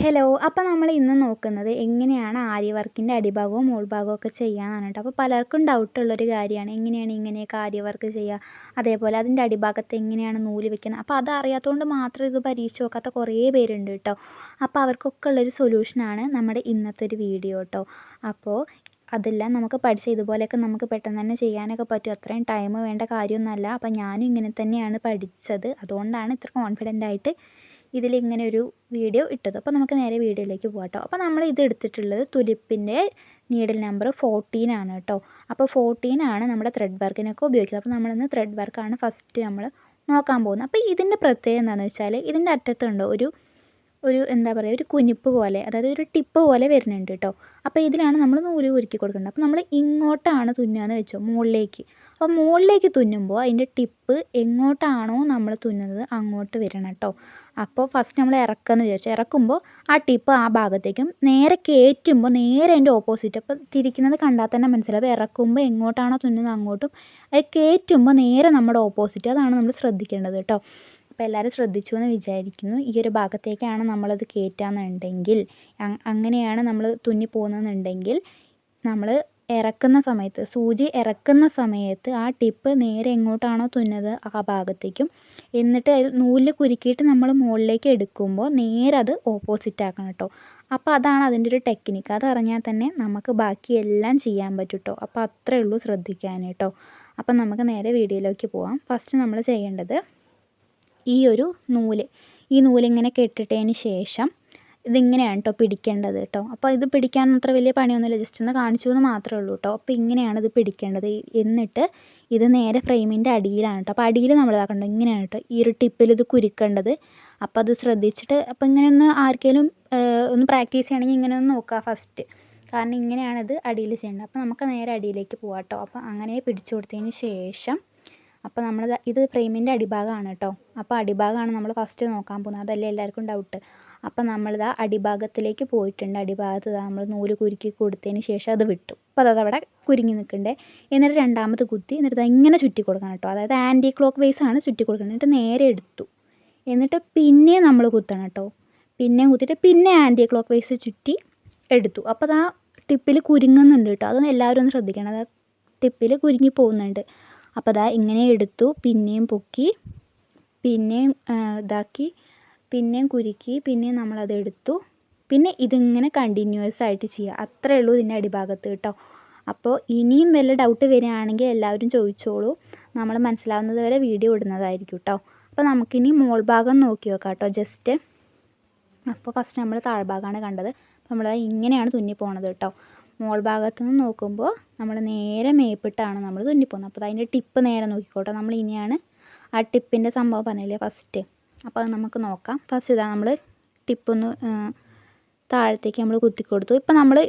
Hello. അപ്പോൾ നമ്മൾ ഇന്ന് നോക്കുന്നത് എങ്ങനെയാണ് ആരി വർക്കിൻ്റെ അടിഭാഗവും മോൾഭാഗവും ഒക്കെ ചെയ്യാനാണ് കേട്ടോ. അപ്പോൾ പലർക്കും ഡൗട്ടുള്ളൊരു കാര്യമാണ് എങ്ങനെയാണ് ഇങ്ങനെയൊക്കെ ആരി വർക്ക് ചെയ്യുക, അതേപോലെ അതിൻ്റെ അടിഭാഗത്ത് എങ്ങനെയാണ് നൂല് വെക്കുന്നത്. അപ്പോൾ അതറിയാത്തതുകൊണ്ട് മാത്രം ഇത് പരീക്ഷിച്ച് നോക്കാത്ത കുറേ പേരുണ്ട് കേട്ടോ. അപ്പോൾ അവർക്കൊക്കെ ഉള്ളൊരു സൊല്യൂഷനാണ് നമ്മുടെ ഇന്നത്തെ ഒരു വീഡിയോ കേട്ടോ. അപ്പോൾ അതെല്ലാം നമുക്ക് പഠിച്ച് ഇതുപോലെയൊക്കെ നമുക്ക് പെട്ടെന്ന് തന്നെ ചെയ്യാനൊക്കെ പറ്റും. അത്രയും ടൈം വേണ്ട കാര്യമൊന്നുമല്ല. അപ്പോൾ ഞാനും ഇങ്ങനെ തന്നെയാണ് പഠിച്ചത്, അതുകൊണ്ടാണ് ഇത്ര കോൺഫിഡൻ്റ് ആയിട്ട് ഇതിലിങ്ങനെ ഒരു വീഡിയോ ഇട്ടത്. അപ്പോൾ നമുക്ക് നേരെ വീഡിയോയിലേക്ക് പോകാം കേട്ടോ. അപ്പോൾ നമ്മൾ ഇത് എടുത്തിട്ടുള്ളത് തുലിപ്പിൻ്റെ നീഡിൽ നമ്പർ 14 ആണ് കേട്ടോ. അപ്പോൾ 14 ആണ് നമ്മുടെ ത്രെഡ് വർക്കിനൊക്കെ ഉപയോഗിക്കുന്നത്. അപ്പോൾ നമ്മളിന്ന് ത്രെഡ് വർക്കാണ് ഫസ്റ്റ് നമ്മൾ നോക്കാൻ പോകുന്നത്. അപ്പോൾ ഇതിൻ്റെ പ്രത്യേകത എന്താണെന്ന് വെച്ചാൽ ഇതിൻ്റെ അറ്റത്തുണ്ടോ ഒരു എന്താ പറയുക, ഒരു കുനിപ്പ് പോലെ, അതായത് ഒരു ടിപ്പ് പോലെ വരുന്നുണ്ട് കേട്ടോ. അപ്പോൾ ഇതിലാണ് നമ്മൾ നൂല് കുരുക്കി കൊടുക്കേണ്ടത്. അപ്പോൾ നമ്മൾ ഇങ്ങോട്ടാണ് തുന്നുകയെന്ന് വെച്ചോ, മുകളിലേക്ക്. അപ്പോൾ മുകളിലേക്ക് തുന്നുമ്പോൾ അതിൻ്റെ ടിപ്പ് എങ്ങോട്ടാണോ നമ്മൾ തുന്നുന്നത് അങ്ങോട്ട് വരണം കേട്ടോ. അപ്പോൾ ഫസ്റ്റ് നമ്മൾ ഇറക്കുമെന്ന് വിചാരിച്ചു, ഇറക്കുമ്പോൾ ആ ടിപ്പ് ആ ഭാഗത്തേക്കും, നേരെ കയറ്റുമ്പോൾ നേരെ അതിൻ്റെ ഓപ്പോസിറ്റ്. അപ്പോൾ തിരിക്കുന്നത് കണ്ടാൽ തന്നെ മനസ്സിലാവും. അപ്പോൾ ഇറക്കുമ്പോൾ എങ്ങോട്ടാണോ തുന്നുന്നത് അങ്ങോട്ടും, അത് കയറ്റുമ്പോൾ നേരെ നമ്മുടെ ഓപ്പോസിറ്റ്. അതാണ് നമ്മൾ ശ്രദ്ധിക്കേണ്ടത് കേട്ടോ. അപ്പോൾ എല്ലാവരും ശ്രദ്ധിച്ചു എന്ന് വിചാരിക്കുന്നു. ഈ ഒരു ഭാഗത്തേക്കാണ് നമ്മളത് കയറ്റുകയെന്നുണ്ടെങ്കിൽ, അങ്ങനെയാണ് നമ്മൾ തുന്നി പോകുന്നതെന്നുണ്ടെങ്കിൽ, നമ്മൾ ഇറക്കുന്ന സമയത്ത്, സൂചി ഇറക്കുന്ന സമയത്ത് ആ ടിപ്പ് നേരെ എങ്ങോട്ടാണോ തുന്നത് ആ ഭാഗത്തേക്കും, എന്നിട്ട് നൂലിൽ കുരുക്കിയിട്ട് നമ്മൾ മുകളിലേക്ക് എടുക്കുമ്പോൾ നേരെ അത് ഓപ്പോസിറ്റ് ആക്കണം കേട്ടോ. അപ്പോൾ അതാണ് അതിൻ്റെ ഒരു ടെക്നിക്ക്. അതറിഞ്ഞാൽ തന്നെ നമുക്ക് ബാക്കിയെല്ലാം ചെയ്യാൻ പറ്റും കേട്ടോ. അപ്പോൾ അത്രയേ ഉള്ളൂ ശ്രദ്ധിക്കാൻ കേട്ടോ. അപ്പം നമുക്ക് നേരെ വീഡിയോയിലേക്ക് പോകാം. ഫസ്റ്റ് നമ്മൾ ചെയ്യേണ്ടത് ഈ നൂലിങ്ങനെ കെട്ടിട്ടതിന് ശേഷം ഇതിങ്ങനെയാണ് കേട്ടോ പിടിക്കേണ്ടത് കേട്ടോ. അപ്പോൾ ഇത് പിടിക്കാൻ അത്ര വലിയ പണിയൊന്നുമില്ല, ജസ്റ്റ് ഒന്ന് കാണിച്ചു എന്ന് മാത്രമേ ഉള്ളൂ കേട്ടോ. അപ്പോൾ ഇങ്ങനെയാണ് ഇത് പിടിക്കേണ്ടത്. എന്നിട്ട് ഇത് നേരെ ഫ്രെയിമിൻ്റെ അടിയിലാണ് കേട്ടോ. അപ്പോൾ അടിയിൽ നമ്മൾ ഇതാക്കണ്ടോ, ഇങ്ങനെയാണ് കേട്ടോ ഈ ഒരു ടിപ്പിൽ ഇത് കുരുക്കേണ്ടത്. അപ്പോൾ അത് ശ്രദ്ധിച്ചിട്ട്, അപ്പോൾ ഇങ്ങനെ ഒന്ന് ആർക്കെങ്കിലും ഒന്ന് പ്രാക്ടീസ് ചെയ്യണമെങ്കിൽ ഇങ്ങനെ ഒന്ന് നോക്കുക ഫസ്റ്റ്, കാരണം ഇങ്ങനെയാണ് ഇത് അടിയിൽ ചെയ്യേണ്ടത്. അപ്പോൾ നമുക്ക് നേരെ അടിയിലേക്ക് പോകാം കേട്ടോ. അപ്പോൾ അങ്ങനെ പിടിച്ചു കൊടുത്തതിന് ശേഷം, അപ്പോൾ നമ്മൾ ഇത് ഫ്രെയിമിൻ്റെ അടിഭാഗമാണ് കേട്ടോ. അപ്പോൾ അടിഭാഗമാണ് നമ്മൾ ഫസ്റ്റ് നോക്കാൻ പോകുന്നത്, അതല്ലേ എല്ലാവർക്കും ഡൗട്ട്. അപ്പോൾ നമ്മളിതാ അടിഭാഗത്തിലേക്ക് പോയിട്ടുണ്ട്. അടിഭാഗത്ത് നമ്മൾ നൂല് കുരുക്കി കൊടുത്തതിന് ശേഷം അത് വിട്ടു. അപ്പോൾ അതവിടെ കുരുങ്ങി നിൽക്കണ്ടേ. എന്നിട്ട് രണ്ടാമത് കുത്തി, എന്നിട്ട് ഇങ്ങനെ ചുറ്റി കൊടുക്കണം കേട്ടോ. അതായത് ആൻറ്റി ക്ലോക്ക് വൈസ് ആണ് ചുറ്റി കൊടുക്കുന്നത്. എന്നിട്ട് നേരെ എടുത്തു, എന്നിട്ട് പിന്നെ നമ്മൾ കുത്തണം കേട്ടോ. പിന്നെയും കുത്തിയിട്ട് പിന്നെ ആൻറ്റി ക്ലോക്ക് വൈസ് ചുറ്റി എടുത്തു. അപ്പോൾ അത് ആ ടിപ്പിൽ കുരുങ്ങുന്നുണ്ട് കേട്ടോ. അതൊന്നും എല്ലാവരും ഒന്ന് ശ്രദ്ധിക്കണം, അത് ടിപ്പിൽ കുരുങ്ങി പോകുന്നുണ്ട്. അപ്പോൾ അതാ ഇങ്ങനെ എടുത്തു, പിന്നെയും പൊക്കി, പിന്നെയും ഇതാക്കി, പിന്നെയും കുരുക്കി, പിന്നെയും നമ്മളത് എടുത്തു. പിന്നെ ഇതിങ്ങനെ കണ്ടിന്യൂസ് ആയിട്ട് ചെയ്യുക. അത്രയേ ഉള്ളൂ ഇതിൻ്റെ അടിഭാഗത്ത് കേട്ടോ. അപ്പോൾ ഇനിയും വല്ല ഡൗട്ട് വരികയാണെങ്കിൽ എല്ലാവരും ചോദിച്ചോളൂ, നമ്മൾ മനസ്സിലാവുന്നത് വരെ വീഡിയോ ഇടുന്നതായിരിക്കും കേട്ടോ. അപ്പോൾ നമുക്കിനി മോൾ ഭാഗം നോക്കി നോക്കാം കേട്ടോ ജസ്റ്റ്. അപ്പോൾ ഫസ്റ്റ് നമ്മൾ താഴ്ഭാഗമാണ് കണ്ടത്. അപ്പോൾ നമ്മൾ ഇങ്ങനെയാണ് തുന്നി പോണത് കേട്ടോ. മോൾ ഭാഗത്ത് നിന്ന് നോക്കുമ്പോൾ നമ്മൾ നേരെ മേപ്പിട്ടാണ് നമ്മൾ തുന്നിപ്പോകുന്നത്. അപ്പോൾ അതിൻ്റെ ടിപ്പ് നേരെ നോക്കിക്കോട്ടെ. നമ്മൾ ഇനിയാണ് ആ ടിപ്പിൻ്റെ സംഭവം പറഞ്ഞില്ലേ ഫസ്റ്റ്. അപ്പോൾ അത് നമുക്ക് നോക്കാം. ഫസ്റ്റ് ഇതാ നമ്മൾ ടിപ്പൊന്ന് താഴത്തേക്ക് നമ്മൾ കുത്തിക്കൊടുത്തു.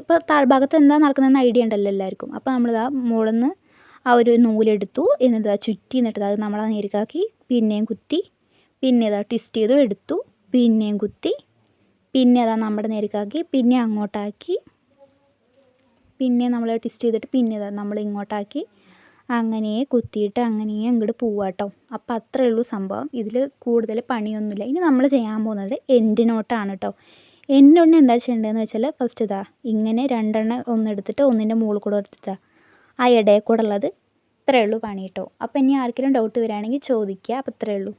ഇപ്പോൾ താഴ്ഭാഗത്ത് എന്താ നടക്കുന്നതെന്ന് ഐഡിയ ഉണ്ടല്ലോ എല്ലാവർക്കും. അപ്പോൾ നമ്മളിതാ മുകളിൽ നിന്ന് ആ ഒരു നൂലെടുത്തു, എന്നിട്ട് ചുറ്റി, എന്നിട്ട് അത് നമ്മളെ നേരിക്കാക്കി, പിന്നെയും കുത്തി, പിന്നെ ഇതാ ട്വിസ്റ്റ് ചെയ്തു എടുത്തു, പിന്നെയും കുത്തി, പിന്നെ അതാ നമ്മുടെ നേരിക്കാക്കി, പിന്നെ അങ്ങോട്ടാക്കി, പിന്നെ നമ്മൾ ട്വിസ്റ്റ് ചെയ്തിട്ട് പിന്നെ നമ്മൾ ഇങ്ങോട്ടാക്കി, അങ്ങനെ കുത്തിയിട്ട് അങ്ങനെ അങ്ങോട്ട് പോവുക കേട്ടോ. അപ്പോൾ അത്രയേ ഉള്ളൂ സംഭവം. ഇതിൽ കൂടുതൽ പണിയൊന്നുമില്ല. ഇനി നമ്മൾ ചെയ്യാൻ പോകുന്നത് എൻഡ് നോട്ടാണ് കേട്ടോ. എൻഡ് നോട്ടിന് എന്താ ചെയ്യേണ്ടതെന്ന് വെച്ചാൽ, ഫസ്റ്റ് ഇതാ ഇങ്ങനെ രണ്ടെണ്ണം ഒന്നെടുത്തിട്ട് ഒന്നിൻ്റെ മുകളിൽ കൂടെ എടുത്തിട്ടാ ആ ഇടയിൽ കൂടെ ഉള്ളത്. ഇത്രയേ ഉള്ളൂ പണി കേട്ടോ. അപ്പോൾ ഇനി ആർക്കെങ്കിലും ഡൗട്ട് വരികയാണെങ്കിൽ ചോദിക്കുക. അപ്പോൾ ഇത്രയേ ഉള്ളൂ.